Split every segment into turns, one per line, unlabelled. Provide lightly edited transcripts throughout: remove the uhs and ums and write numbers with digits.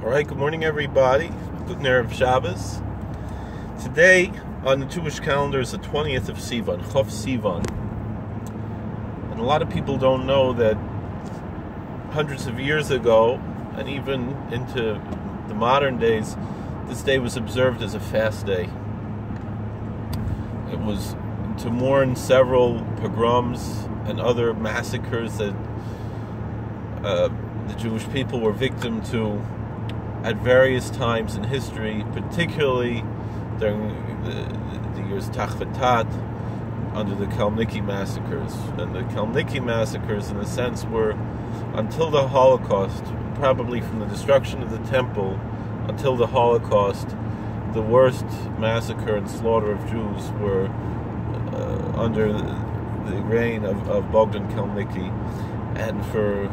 All right, good morning, everybody. Good Erev Shabbos. Today, on the Jewish calendar, is the 20th of Sivan, Chof Sivan. And a lot of people don't know that hundreds of years ago, and even into the modern days, this day was observed as a fast day. It was to mourn several pogroms and other massacres that the Jewish people were victim to at various times in history, particularly during the years Tachvatat, under the Kalmyki massacres. And the Kalmyki massacres, in a sense, were, until the Holocaust, probably from the destruction of the temple until the Holocaust, the worst massacre and slaughter of Jews were under the reign of Bogdan Kalmyki. And for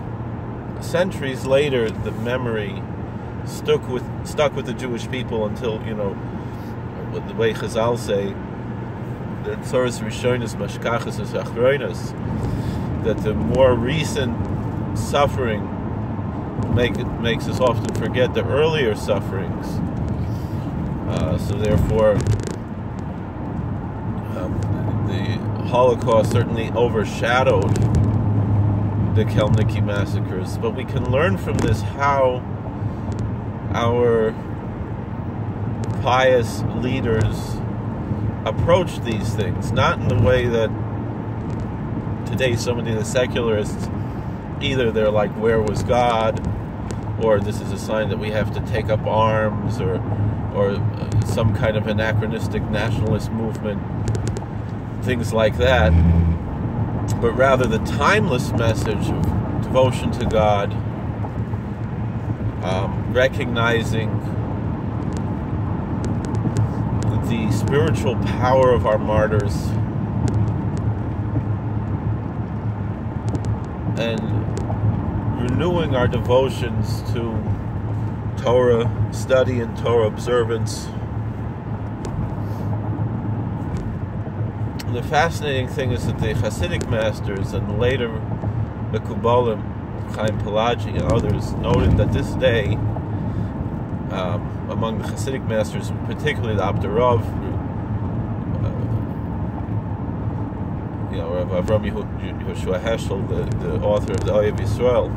centuries later, the memory stuck with the Jewish people until, the way Chazal say, the Tzoros Rishonos Mashkachas is Achronos, that the more recent suffering makes us often forget the earlier sufferings. So therefore, the Holocaust certainly overshadowed the Kalmyki massacres, but we can learn from this how our pious leaders approach these things, not in the way that today so many of the secularists, either they're like, where was God, or this is a sign that we have to take up arms, or some kind of anachronistic nationalist movement, things like that, but rather the timeless message of devotion to God, recognizing the spiritual power of our martyrs, and renewing our devotions to Torah study and Torah observance. The fascinating thing is that the Hasidic masters and later the Kubbalim, Chaim Pelagi and others, noted that this day, among the Hasidic masters, particularly the Abderov, Rav Avram Yehoshua Heschel, the author of the Oyev Yisrael,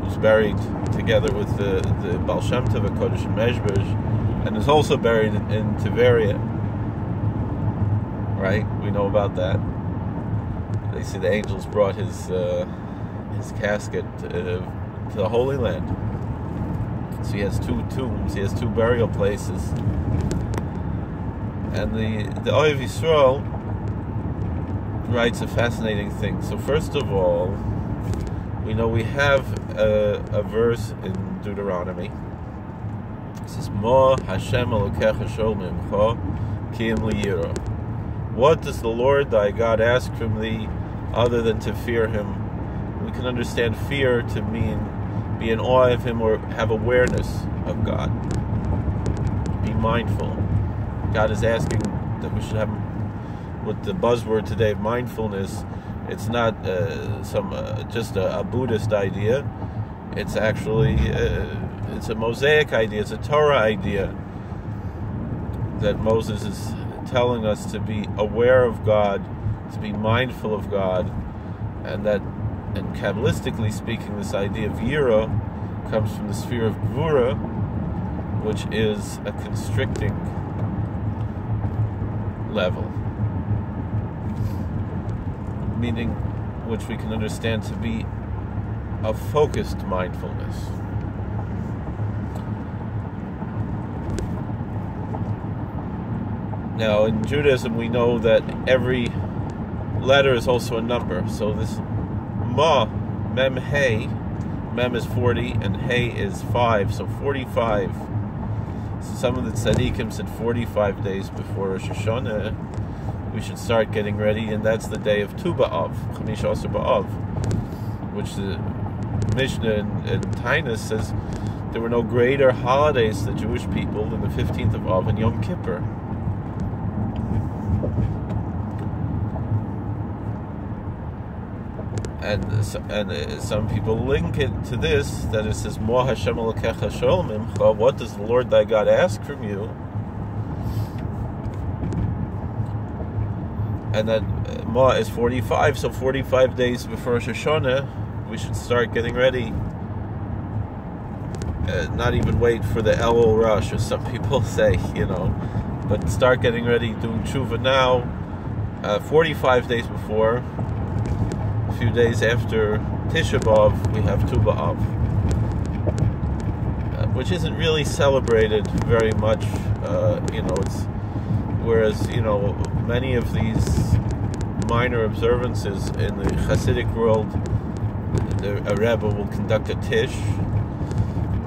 who's buried together with the Baal Shem Tov at Kodesh and Mezhbej, and is also buried in Tiberia. Right? We know about that. They say the angels brought his casket to the Holy Land. So he has two tombs, he has two burial places. And the Oyev Yisrael writes a fascinating thing. So first of all, we know we have a verse in Deuteronomy. It says, Mo Hashem Elokecha Shol Mimcha Ki Im Liyira. What does the Lord thy God ask from thee other than to fear him? We can understand fear to mean be in awe of him or have awareness of God. Be mindful. God is asking that we should have, with the buzzword today of mindfulness, it's not just a Buddhist idea. It's actually it's a Mosaic idea. It's a Torah idea that Moses is telling us to be aware of God, to be mindful of God, and that, and Kabbalistically speaking, this idea of Yira comes from the sphere of Gvura, which is a constricting level, meaning which we can understand to be a focused mindfulness. Now, in Judaism, we know that every letter is also a number. So this Ma, Mem, Hey, Mem is 40 and Hey is 5, so 45. So some of the tzaddikim said 45 days before Rosh Hashanah we should start getting ready, and that's the day of Tu B'Av, Chamish Asar B'Av, which the Mishnah in Tainus says there were no greater holidays to the Jewish people than the 15th of Av and Yom Kippur. and some people link it to this, that it says Mo Hashem Elokecha Shol Mimcha. What does the Lord thy God ask from you? And that Mo is 45, so 45 days before Rosh Hashanah we should start getting ready. Not even wait for the Elul Rush, as some people say, but start getting ready, doing tshuva now. 45 days before, a few days after Tisha B'Av, we have Tu B'Av, which isn't really celebrated very much. Whereas many of these minor observances in the Hasidic world, a Rebbe will conduct a Tish.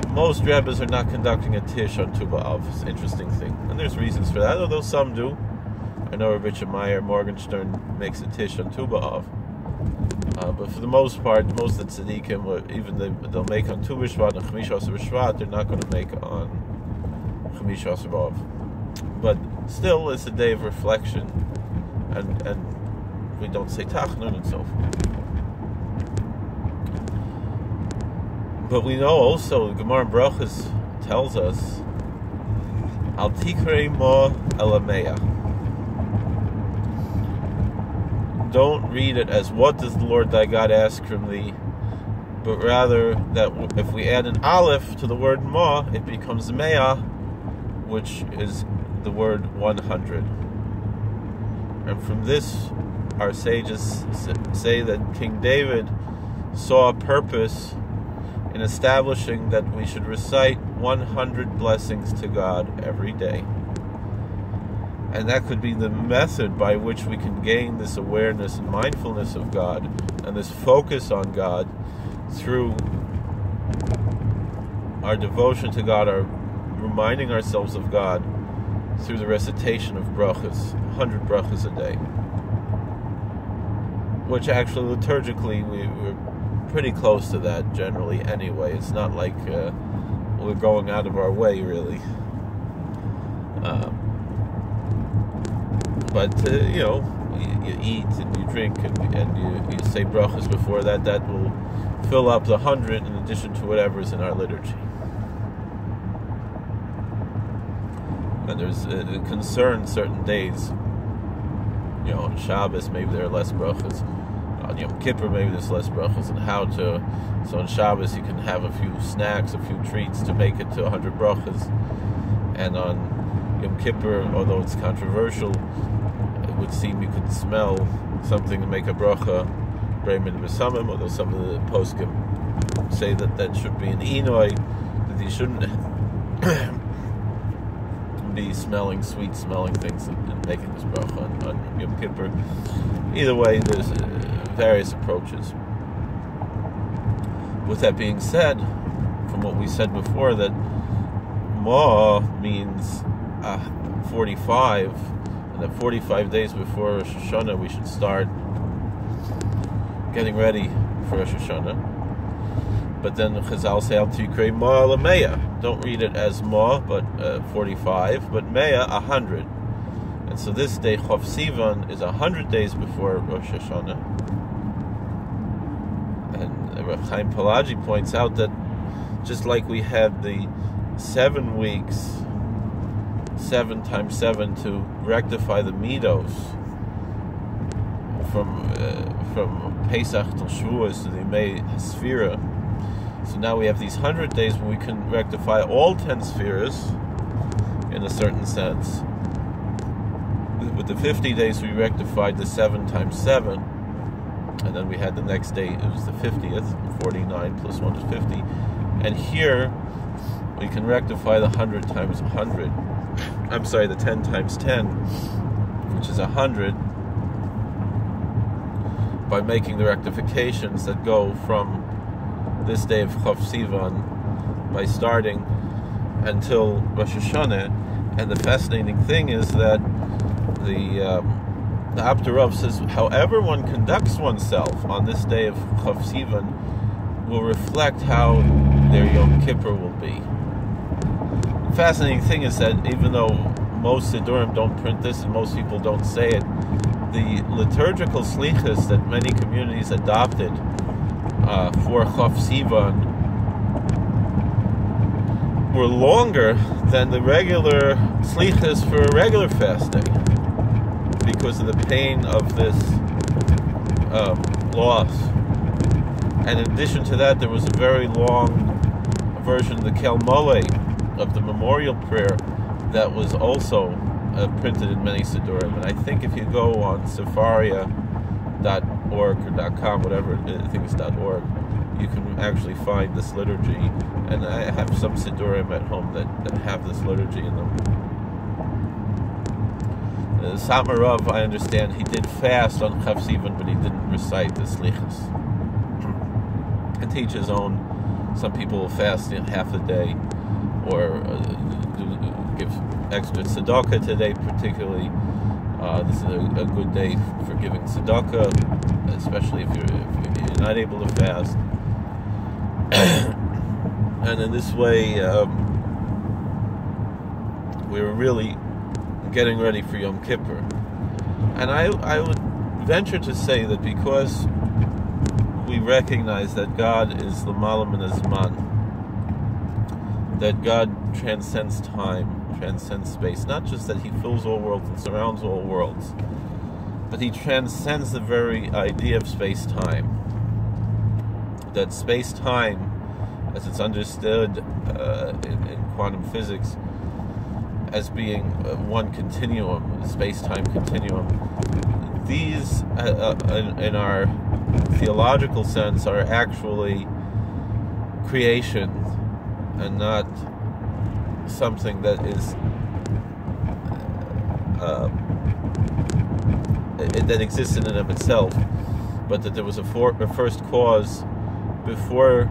Most Rebbes are not conducting a Tish on Tu B'Av. It's an interesting thing, and there's reasons for that, although some do. I know Rabbi Meyer Morgenstern makes a Tish on Tu B'Av. But for the most part, most of the tzaddikim, or even they'll make on Tu B'Shvat and Chamish Asar B'Shvat, they're not going to make on Chamish Asar B'Av. But still, it's a day of reflection, and we don't say Tachnun and so forth. But we know also, the Gemara in Brachos tells us, Al Tikrei Mo Elameya. Don't read it as what does the Lord thy God ask from thee, but rather that if we add an aleph to the word ma, it becomes me'ah, which is the word 100. And from this, our sages say that King David saw a purpose in establishing that we should recite 100 blessings to God every day. And that could be the method by which we can gain this awareness and mindfulness of God and this focus on God through our devotion to God, our reminding ourselves of God through the recitation of brachas, 100 brachas a day. Which actually liturgically we're pretty close to that generally anyway. It's not like we're going out of our way really. But you eat and you drink and you say brachas before that. That will fill up the 100 in addition to whatever's in our liturgy. And there's a concern certain days. On Shabbos maybe there are less brachas. On Yom Kippur maybe there's less brachas. And how to? So on Shabbos you can have a few snacks, a few treats to make it to 100 brachas. And on Yom Kippur, although it's controversial, it would seem you could smell something to make a bracha, Bremen B'Samim, although some of the poskim say that should be an Inoi, that you shouldn't be smelling sweet-smelling things and making this bracha on Yom Kippur. Either way, there's various approaches. With that being said, from what we said before, that Ma means 45, and that 45 days before Rosh Hashanah we should start getting ready for Rosh Hashanah. But then Chazal say Al Tikrei Ma Lameya. Don't read it as Ma, but 45, but Meya 100. And so this day, Chof Sivan, is 100 days before Rosh Hashanah. And Reb Chaim Pelagi points out that just like we had the 7 weeks, 7 times 7 to rectify the midos from Pesach till Shavuos to the Yemei Sfira. So now we have these 100 days where we can rectify all 10 spheres in a certain sense. With the 50 days we rectified the 7 times 7, and then we had the next day, it was the 50th, 49 plus 1 is 50. And here we can rectify the 100 times 100. I'm sorry, the 10 times 10, which is 100, by making the rectifications that go from this day of Chof Sivan by starting until Rosh Hashanah. And the fascinating thing is that the Abder Rav says, however one conducts oneself on this day of Chof Sivan will reflect how their Yom Kippur will be. The fascinating thing is that even though most Sidurim don't print this and most people don't say it, the liturgical slichas that many communities adopted for Chav Sivan were longer than the regular slichas for a regular fast day because of the pain of this loss. And in addition to that, there was a very long version of the Kel Mole, of the memorial prayer, that was also printed in many Sidurim. And I think if you go on Sefaria.org or .com, whatever, I think it's .org, you can actually find this liturgy. And I have some Sidurim at home that have this liturgy in them. Samarov, I understand, he did fast on Chav Sivan, but he didn't recite the slichas. And teach his own. Some people will fast half the day, or give extra tzedakah today, particularly. This is a good day for giving tzedakah, especially if you're not able to fast. And in this way, we're really getting ready for Yom Kippur. And I would venture to say that because we recognize that God is L'mala min hazman, that God transcends time, transcends space. Not just that He fills all worlds and surrounds all worlds, but He transcends the very idea of space-time. That space-time, as it's understood in quantum physics, as being one continuum, space-time continuum, these, in our theological sense, are actually creation and not something that is that exists in and of itself, but that there was a first cause before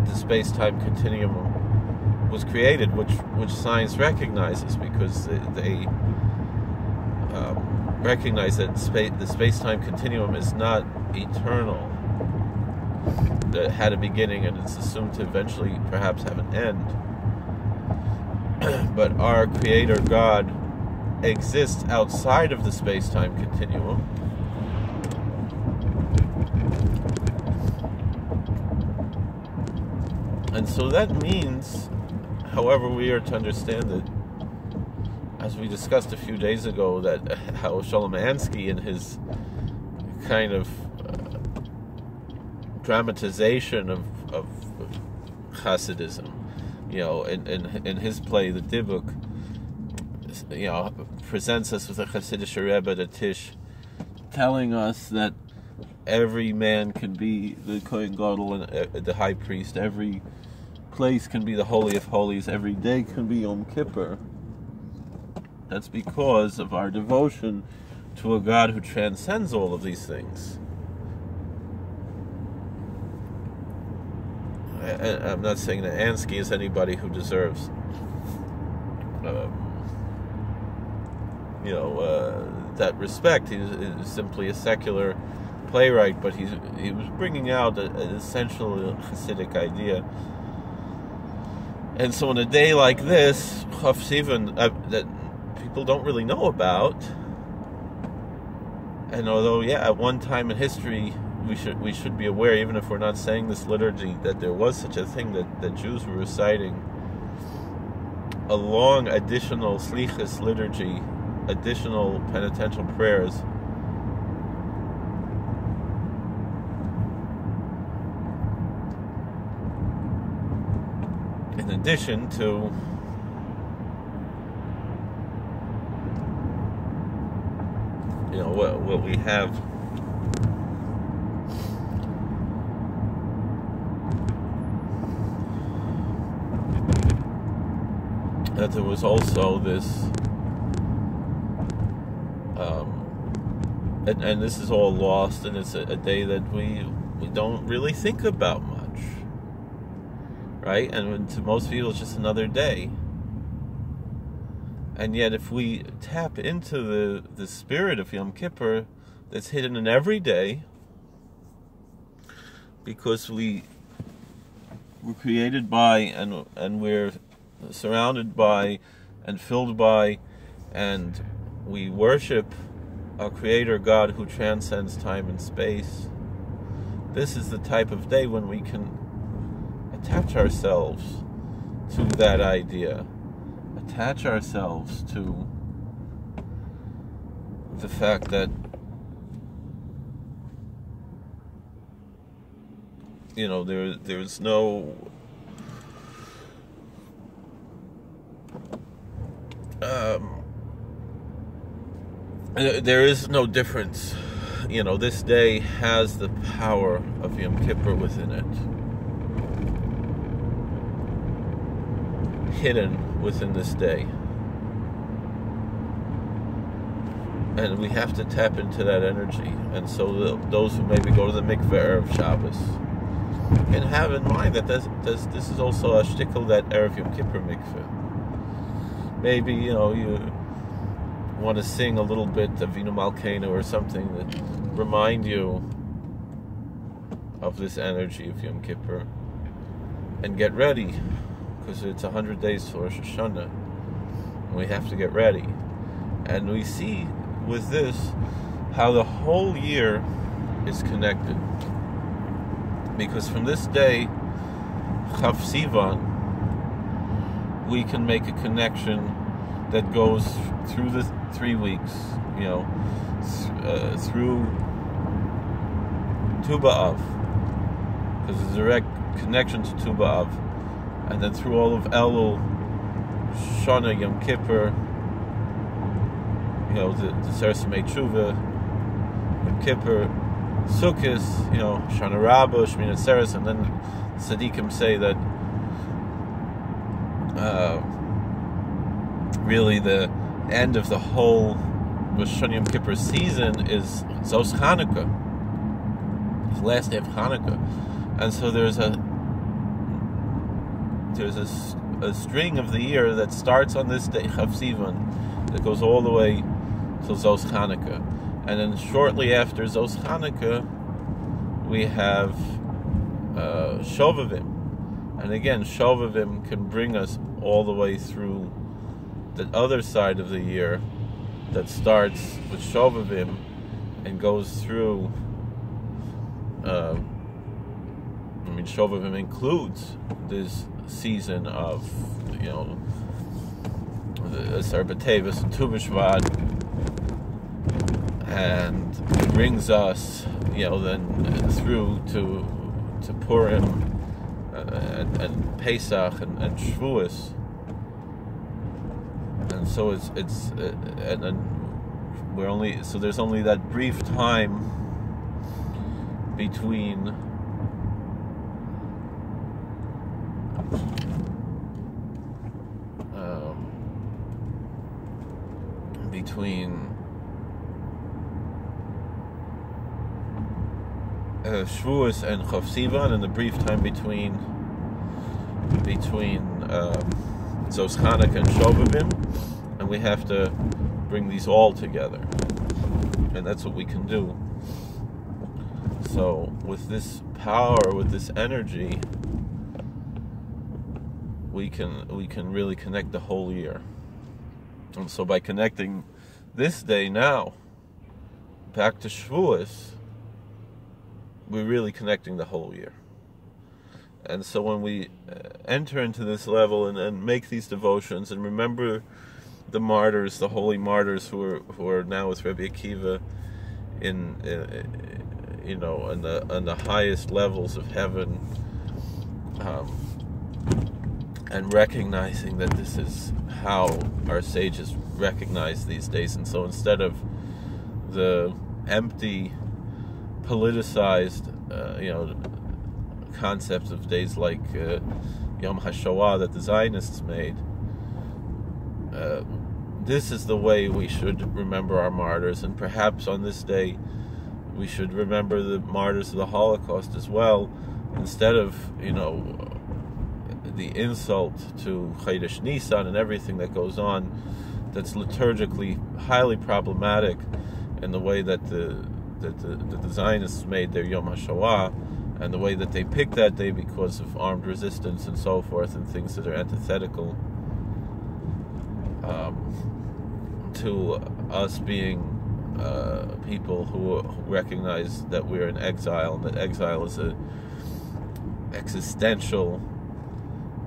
the space-time continuum was created, which science recognizes, because they recognize that the space-time continuum is not eternal. That it had a beginning and it's assumed to eventually perhaps have an end. But our Creator God exists outside of the space-time continuum. And so that means, however we are to understand it, as we discussed a few days ago, that how Shalom Ansky, in his kind of dramatization of Hasidism, in his play, the Dibuk, presents us with a Hasidic Rebbe, the Tish, telling us that every man can be the Kohen Gadol and the high priest, every place can be the Holy of Holies, every day can be Yom Kippur. That's because of our devotion to a God who transcends all of these things. I'm not saying that Ansky is anybody who deserves, that respect. He's simply a secular playwright, but he was bringing out an essential Hasidic idea. And so on a day like this, Chav Sivan, that people don't really know about, and although, at one time in history, we should be aware, even if we're not saying this liturgy, that there was such a thing that Jews were reciting a long additional slichas liturgy, additional penitential prayers, in addition to what we have. That there was also this, and this is all lost, and it's a day that we don't really think about much, right? And to most people, it's just another day. And yet, if we tap into the spirit of Yom Kippur that's hidden in every day, because we were created by and we're surrounded by and filled by, and we worship a creator God who transcends time and space, this is the type of day when we can attach ourselves to that idea, attach ourselves to the fact that, you know, there's no there is no difference. You know, this day has the power of Yom Kippur within it, hidden within this day. And we have to tap into that energy. And so those who maybe go to the mikveh Erev Shabbos can have in mind that this is also a shtickle that Erev Yom Kippur mikveh. Maybe, you know, you want to sing a little bit of Avinu Malkeinu or something that remind you of this energy of Yom Kippur, and get ready, because it's 100 days for Rosh Hashanah, and we have to get ready. And we see with this how the whole year is connected, because from this day, Chav Sivan, we can make a connection that goes through the 3 weeks, you know, through Tu B'Av, because there's a direct connection to Tu B'Av, and then through all of Elul, Shana, Yom Kippur, you know, the Seres Yemei Tshuva, Yom Kippur, Sukkot, you know, Shana Rabbah, Shmini Atzeres, and then Tzaddikim say that really the end of the whole Rosh Hashanah Yom Kippur season is Zos Chanukah, the last day of Chanukah, and so there's a string of the year that starts on this day, Chav Sivan, that goes all the way till Zos Chanukah, and then shortly after Zos Chanukah we have Shovavim, and again Shovavim can bring us all the way through the other side of the year that starts with Shovavim and goes through. Shovavim includes this season of, you know, Asar B'Tevis and Tu B'Shvat, and brings us, you know, then through to Purim and Pesach and Shavuos. And so and we're only, so there's only that brief time between Shavuos and Chav Sivan, and the brief time between Zos Chanukah and Shovavim, and we have to bring these all together, and that's what we can do. So with this power, with this energy, we can really connect the whole year. And so by connecting this day now back to Shavuos, we're really connecting the whole year. And so when we enter into this level and make these devotions and remember the martyrs, the holy martyrs who are now with Rabbi Akiva in the highest levels of heaven, and recognizing that this is how our sages recognize these days. And so instead of the empty, politicized, concepts of days like Yom HaShoah that the Zionists made, this is the way we should remember our martyrs. And perhaps on this day we should remember the martyrs of the Holocaust as well, instead of, the insult to Chodesh Nisan and everything that goes on that's liturgically highly problematic in the way that the Zionists made their Yom HaShoah, and the way that they picked that day because of armed resistance and so forth, and things that are antithetical to us being people who recognize that we're in exile, and that exile is a existential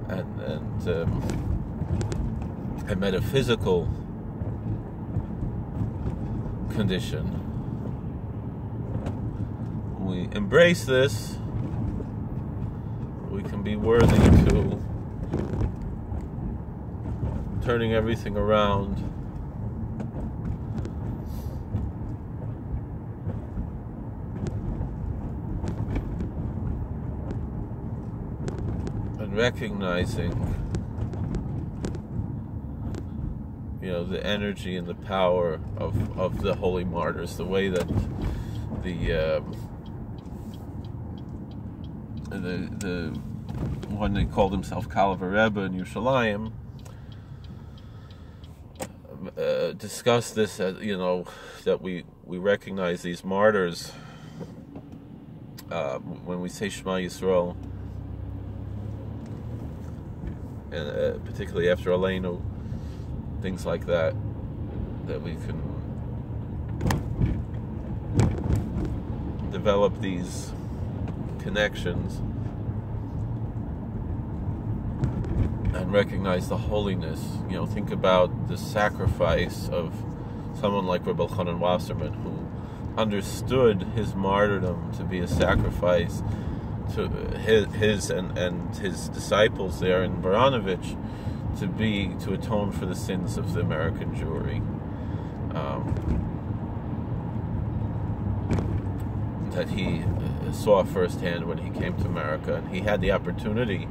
and a metaphysical condition. We embrace this, we can be worthy to turning everything around and recognizing, the energy and the power of the holy martyrs, the way that the one that called himself Kalva Rebbe in Yerushalayim discussed this, as that we recognize these martyrs when we say Shema Yisrael, and particularly after Aleinu, things like that we can develop these connections and recognize the holiness. Think about the sacrifice of someone like Rebbe Elchanan Wasserman, who understood his martyrdom to be a sacrifice to his and his disciples there in Baranovich to atone for the sins of the American Jewry. That he saw firsthand when he came to America, and he had the opportunity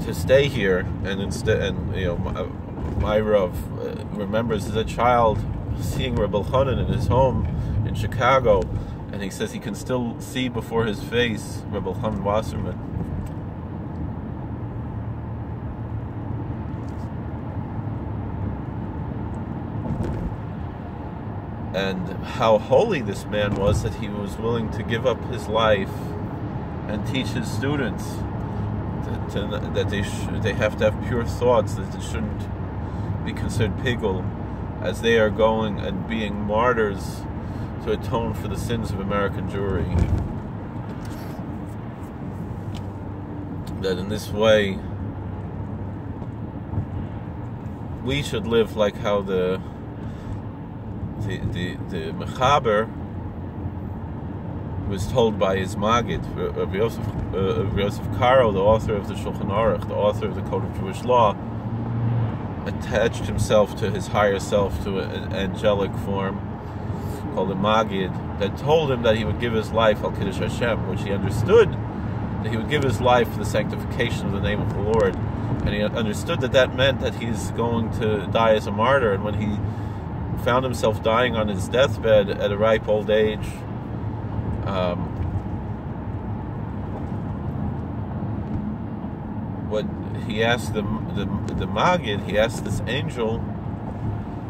to stay here, and my Rav remembers as a child seeing Rebbe Elchanan in his home in Chicago, and he says he can still see before his face Rebbe Elchanan Wasserman. And how holy this man was, that he was willing to give up his life and teach his students that they have to have pure thoughts, that they shouldn't be considered pigul, as they are going and being martyrs to atone for the sins of American Jewry. That in this way we should live like how the Mechaber was told by his Magid, Rabbi Yosef Karo, the author of the Shulchan Aruch, the author of the Code of Jewish Law, attached himself to his higher self, to an angelic form called a Magid, that told him that he would give his life al Kiddush Hashem, which he understood that he would give his life for the sanctification of the name of the Lord, and he understood that meant that he's going to die as a martyr. And when he found himself dying on his deathbed at a ripe old age, what he asked the Magid, he asked this angel,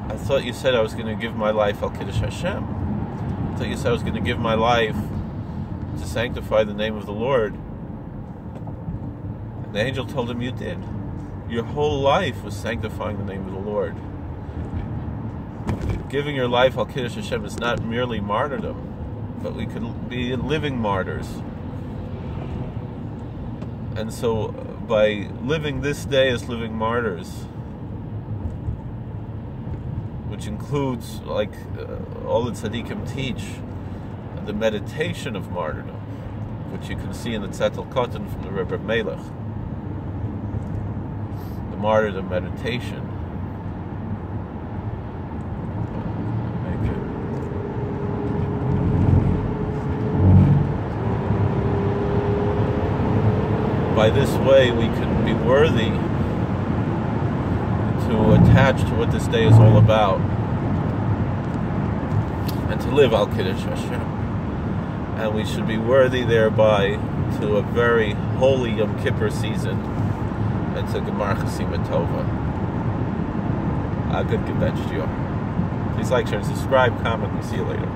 I thought you said I was going to give my life al Kiddush Hashem. I thought you said I was going to give my life to sanctify the name of the Lord. And the angel told him, you did. Your whole life was sanctifying the name of the Lord. Giving your life al Kiddush Hashem is not merely martyrdom, but we could be living martyrs. And so by living this day as living martyrs, which includes, like all the tzaddikim teach, the meditation of martyrdom, which you can see in the Tzetel Kotan from the Rebbe Melech, the martyrdom meditation. By this way, we can be worthy to attach to what this day is all about, and to live al Kiddush Hashem. And we should be worthy thereby to a very holy Yom Kippur season, and to Gemar Chasima Tova. A good Gebench to you. Please like, share, and subscribe, comment. We'll see you later.